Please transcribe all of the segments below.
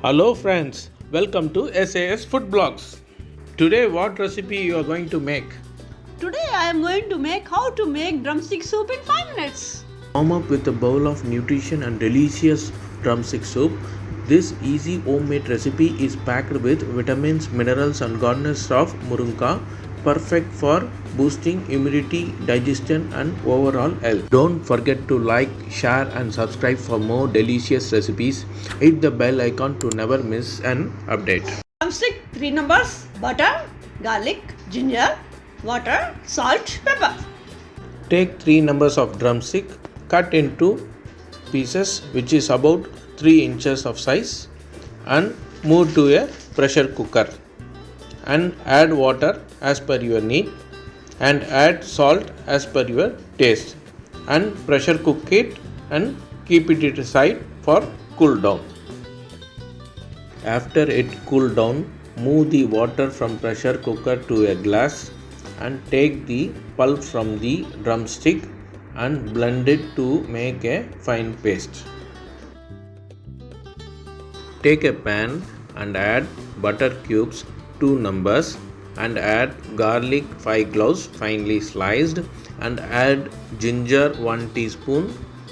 Hello friends, welcome to SAS Food Blogs. Today what recipe you are going to make? Today I am going to make how to make drumstick soup in 5 minutes. Warm up with a bowl of nutrition and delicious drumstick soup. This easy homemade recipe is packed with vitamins, minerals and goodness of Moringa, perfect for boosting immunity, digestion and overall health. Don't forget to like, share and subscribe for more delicious recipes. Hit the bell icon to never miss an update. Drumstick 3 numbers: butter, garlic, ginger, water, salt, pepper. Take 3 numbers of drumstick, cut into pieces which is about 3 inches of size and move to a pressure cooker and add water as per your need and add salt as per your taste and pressure cook it and keep it aside for cool down. After it cool down, move the water from pressure cooker to a glass and take the pulp from the drumstick and blend it to make a fine paste. Take a pan and add butter cubes 2 numbers and add garlic 5 cloves finely sliced and add ginger 1 teaspoon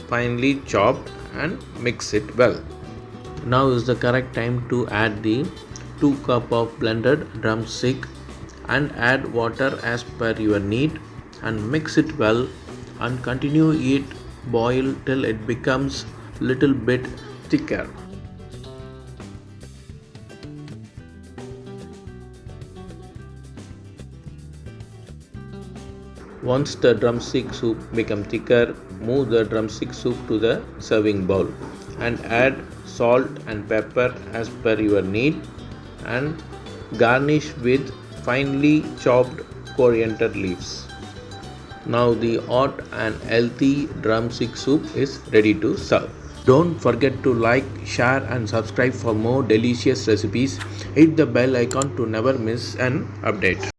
finely chopped and mix it well. Now is the correct time to add the 2 cup of blended drumstick and add water as per your need and mix it well and continue it boil till it becomes little bit thicker. Once the drumstick soup becomes thicker, move the drumstick soup to the serving bowl and add salt and pepper as per your need and garnish with finely chopped coriander leaves. Now the hot and healthy drumstick soup is ready to serve. Don't forget to like, share and subscribe for more delicious recipes. Hit the bell icon to never miss an update.